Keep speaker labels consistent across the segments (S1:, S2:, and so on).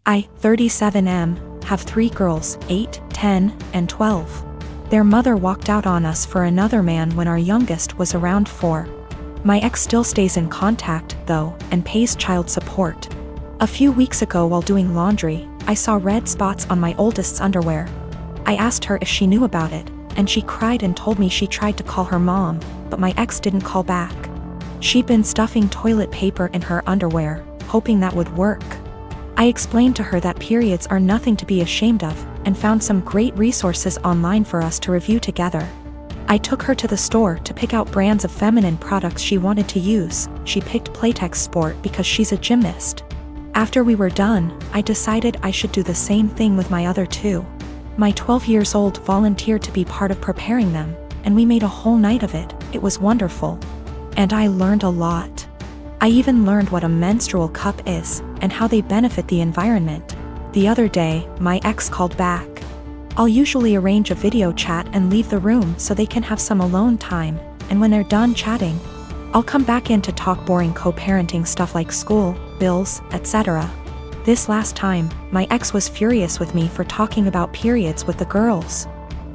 S1: I, 37M, have 3 girls, 8, 10, and 12. Their mother walked out on us for another man when our youngest was around 4. My ex still stays in contact, though, and pays child support. A few weeks ago while doing laundry, I saw red spots on my oldest's underwear. I asked her if she knew about it, and she cried and told me she tried to call her mom, but my ex didn't call back. She'd been stuffing toilet paper in her underwear, hoping that would work. I explained to her that periods are nothing to be ashamed of, and found some great resources online for us to review together. I took her to the store to pick out brands of feminine products she wanted to use. She picked Playtex Sport because she's a gymnast. After we were done, I decided I should do the same thing with my other 2. My 12 years old volunteered to be part of preparing them, and we made a whole night of it. It was wonderful. And I learned a lot. I even learned what a menstrual cup is, and how they benefit the environment. The other day, my ex called back. I'll usually arrange a video chat and leave the room so they can have some alone time, and when they're done chatting, I'll come back in to talk boring co-parenting stuff like school, bills, etc. This last time, my ex was furious with me for talking about periods with the girls.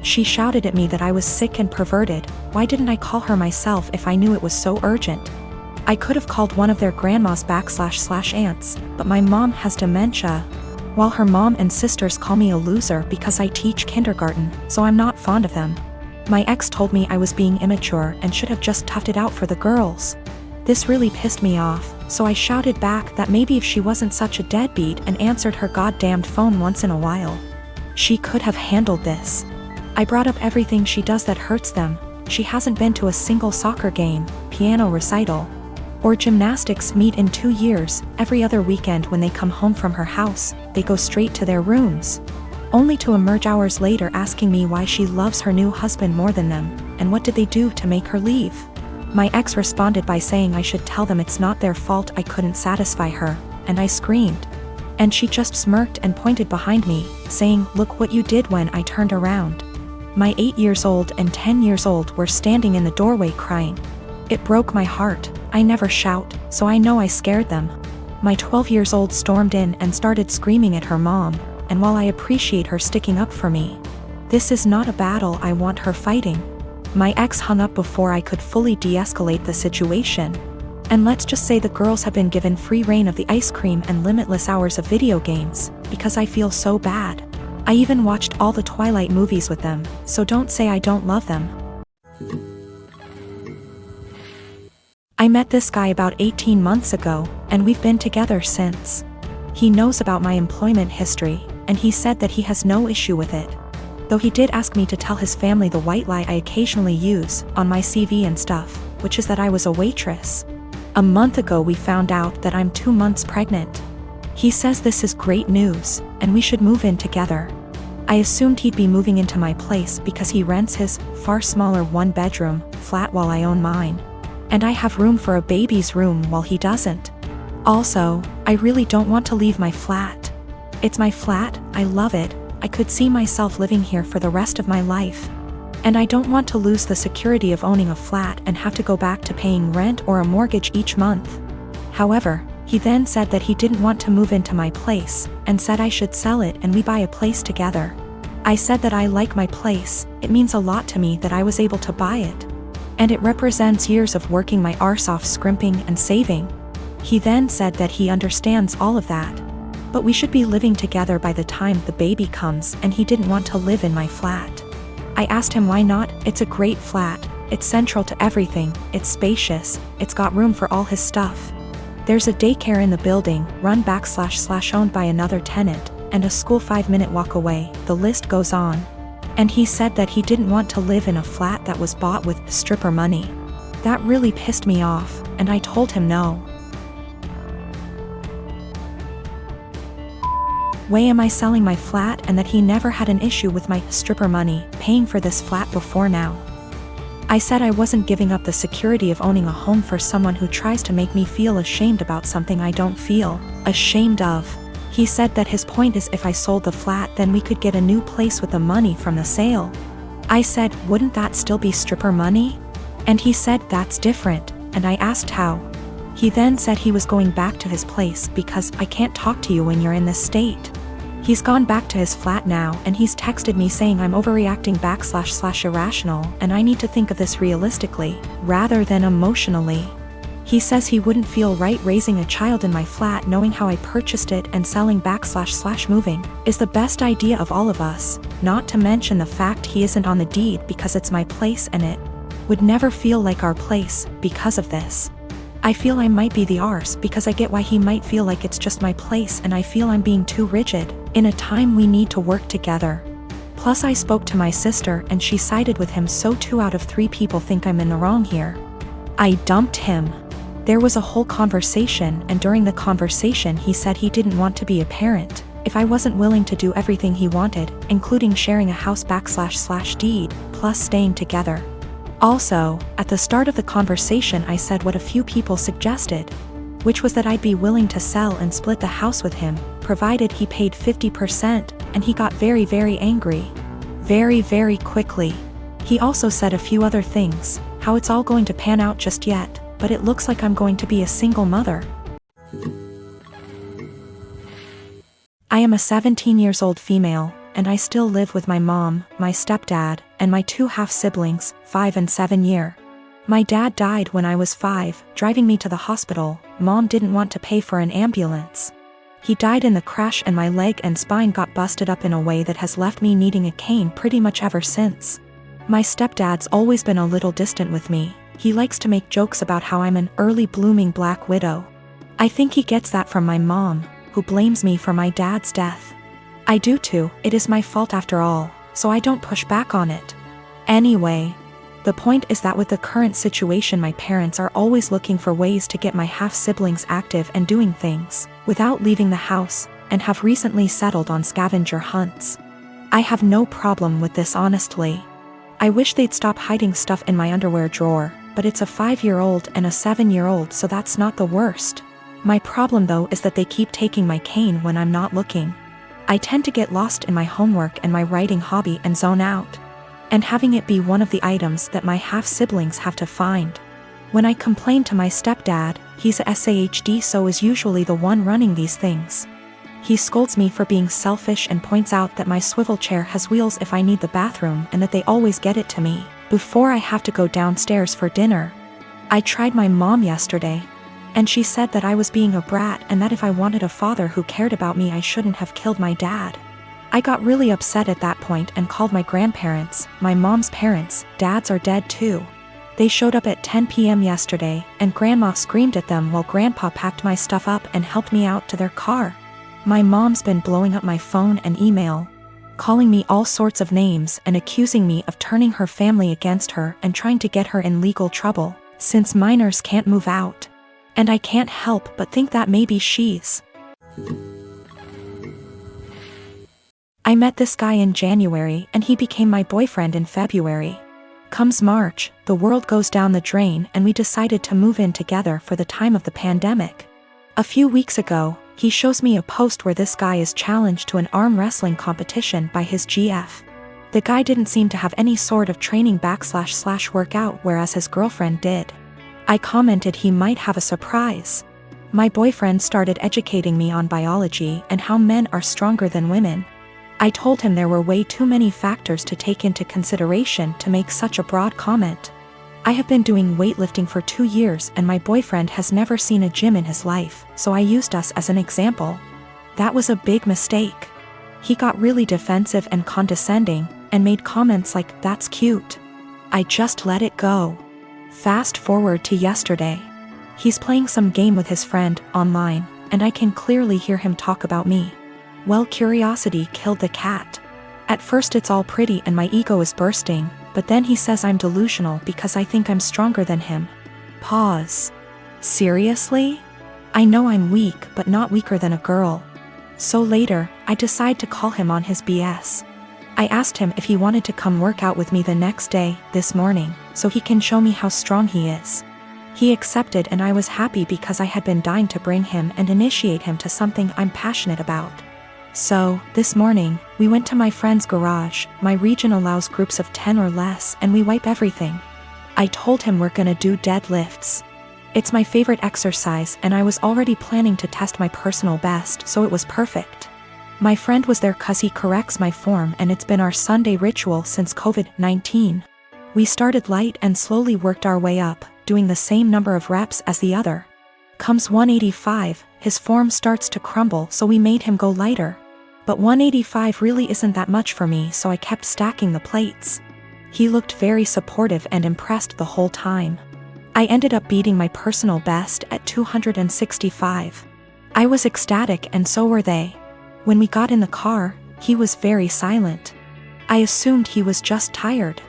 S1: She shouted at me that I was sick and perverted. Why didn't I call her myself if I knew it was so urgent? I could have called one of their grandmas / aunts, but my mom has dementia, while her mom and sisters call me a loser because I teach kindergarten, so I'm not fond of them. My ex told me I was being immature and should have just toughed it out for the girls. This really pissed me off, so I shouted back that maybe if she wasn't such a deadbeat and answered her goddamned phone once in a while, she could have handled this. I brought up everything she does that hurts them. She hasn't been to a single soccer game, piano recital, or gymnastics meet in 2 years. Every other weekend when they come home from her house, they go straight to their rooms, only to emerge hours later asking me why she loves her new husband more than them, and what did they do to make her leave. My ex responded by saying I should tell them it's not their fault I couldn't satisfy her, and I screamed. And she just smirked and pointed behind me, saying, "Look what you did," when I turned around. My 8 years old and 10 years old were standing in the doorway crying. It broke my heart. I never shout, so I know I scared them. My 12 years old stormed in and started screaming at her mom, and while I appreciate her sticking up for me, this is not a battle I want her fighting. My ex hung up before I could fully de-escalate the situation. And let's just say the girls have been given free reign of the ice cream and limitless hours of video games, because I feel so bad. I even watched all the Twilight movies with them, so don't say I don't love them. I met this guy about 18 months ago, and we've been together since. He knows about my employment history, and he said that he has no issue with it. Though he did ask me to tell his family the white lie I occasionally use on my CV and stuff, which is that I was a waitress. A month ago we found out that I'm 2 months pregnant. He says this is great news, and we should move in together. I assumed he'd be moving into my place because he rents his far smaller 1-bedroom flat while I own mine. And I have room for a baby's room while he doesn't. Also, I really don't want to leave my flat. It's my flat, I love it, I could see myself living here for the rest of my life. And I don't want to lose the security of owning a flat and have to go back to paying rent or a mortgage each month. However, he then said that he didn't want to move into my place, and said I should sell it and we buy a place together. I said that I like my place, it means a lot to me that I was able to buy it. And it represents years of working my arse off scrimping and saving. He then said that he understands all of that, but we should be living together by the time the baby comes, and he didn't want to live in my flat. I asked him why not. It's a great flat, it's central to everything, it's spacious, it's got room for all his stuff. There's a daycare in the building, run / owned by another tenant, and a school 5-minute walk away, the list goes on. And he said that he didn't want to live in a flat that was bought with stripper money. That really pissed me off, and I told him no. Way am I selling my flat, and that he never had an issue with my stripper money paying for this flat before now. I said I wasn't giving up the security of owning a home for someone who tries to make me feel ashamed about something I don't feel ashamed of. He said that his point is if I sold the flat then we could get a new place with the money from the sale. I said, wouldn't that still be stripper money? And he said that's different, and I asked how. He then said he was going back to his place because I can't talk to you when you're in this state. He's gone back to his flat now and he's texted me saying I'm overreacting / irrational and I need to think of this realistically, rather than emotionally. He says he wouldn't feel right raising a child in my flat knowing how I purchased it and selling back / moving is the best idea of all of us, not to mention the fact he isn't on the deed because it's my place and it would never feel like our place because of this. I feel I might be the arse because I get why he might feel like it's just my place and I feel I'm being too rigid, in a time we need to work together. Plus I spoke to my sister and she sided with him, so 2 out of 3 people think I'm in the wrong here. I dumped him. There was a whole conversation and during the conversation he said he didn't want to be a parent if I wasn't willing to do everything he wanted, including sharing a house back / deed, plus staying together. Also, at the start of the conversation I said what a few people suggested, which was that I'd be willing to sell and split the house with him, provided he paid 50%, and he got very, very angry. Very, very quickly. He also said a few other things, how it's all going to pan out just yet, but it looks like I'm going to be a single mother. I am a 17-year-old female, and I still live with my mom, my stepdad, and my 2 half-siblings, 5 and 7 year. My dad died when I was 5, driving me to the hospital. Mom didn't want to pay for an ambulance. He died in the crash and my leg and spine got busted up in a way that has left me needing a cane pretty much ever since. My stepdad's always been a little distant with me. He likes to make jokes about how I'm an early blooming black widow. I think he gets that from my mom, who blames me for my dad's death. I do too, it is my fault after all, so I don't push back on it. Anyway, the point is that with the current situation my parents are always looking for ways to get my half-siblings active and doing things, without leaving the house, and have recently settled on scavenger hunts. I have no problem with this honestly. I wish they'd stop hiding stuff in my underwear drawer, but it's a 5-year-old and a 7-year-old so that's not the worst. My problem though is that they keep taking my cane when I'm not looking. I tend to get lost in my homework and my writing hobby and zone out. And having it be one of the items that my half-siblings have to find. When I complain to my stepdad, he's a SAHD so is usually the one running these things. He scolds me for being selfish and points out that my swivel chair has wheels if I need the bathroom and that they always get it to me before I have to go downstairs for dinner. I tried my mom yesterday, and she said that I was being a brat and that if I wanted a father who cared about me I shouldn't have killed my dad. I got really upset at that point and called my grandparents, my mom's parents. Dads are dead too. They showed up at 10 p.m. yesterday, and Grandma screamed at them while Grandpa packed my stuff up and helped me out to their car. My mom's been blowing up my phone and email, calling me all sorts of names and accusing me of turning her family against her and trying to get her in legal trouble, since minors can't move out. And I can't help but think that maybe she's. I met this guy in January and he became my boyfriend in February. Comes March, the world goes down the drain and we decided to move in together for the time of the pandemic. A few weeks ago, he shows me a post where this guy is challenged to an arm wrestling competition by his GF. The guy didn't seem to have any sort of training / workout whereas his girlfriend did. I commented he might have a surprise. My boyfriend started educating me on biology and how men are stronger than women. I told him there were way too many factors to take into consideration to make such a broad comment. I have been doing weightlifting for 2 years and my boyfriend has never seen a gym in his life, so I used us as an example. That was a big mistake. He got really defensive and condescending, and made comments like, "That's cute." I just let it go. Fast forward to yesterday. He's playing some game with his friend, online, and I can clearly hear him talk about me. Well, curiosity killed the cat. At first it's all pretty and my ego is bursting, but then he says I'm delusional because I think I'm stronger than him. Pause. Seriously? I know I'm weak but not weaker than a girl. So later, I decide to call him on his BS. I asked him if he wanted to come work out with me the next day, this morning, so he can show me how strong he is. He accepted and I was happy because I had been dying to bring him and initiate him to something I'm passionate about. So, this morning, we went to my friend's garage. My region allows groups of 10 or less and we wipe everything. I told him we're gonna do deadlifts. It's my favorite exercise and I was already planning to test my personal best, so it was perfect. My friend was there 'cause he corrects my form and it's been our Sunday ritual since COVID-19. We started light and slowly worked our way up, doing the same number of reps as the other. Comes 185, his form starts to crumble, so we made him go lighter. But 185 really isn't that much for me, so I kept stacking the plates. He looked very supportive and impressed the whole time. I ended up beating my personal best at 265. I was ecstatic and so were they. When we got in the car, he was very silent. I assumed he was just tired.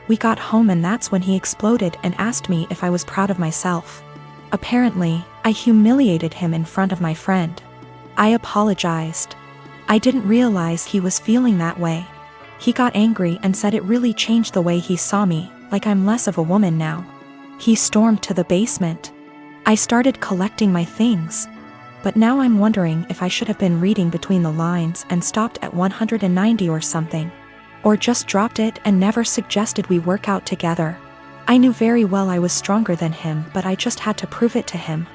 S1: We got home and that's when he exploded and asked me if I was proud of myself. Apparently, I humiliated him in front of my friend. I apologized. I didn't realize he was feeling that way. He got angry and said it really changed the way he saw me, like I'm less of a woman now. He stormed to the basement. I started collecting my things. But now I'm wondering if I should have been reading between the lines and stopped at 190 or something. Or just dropped it and never suggested we work out together. I knew very well I was stronger than him, but I just had to prove it to him.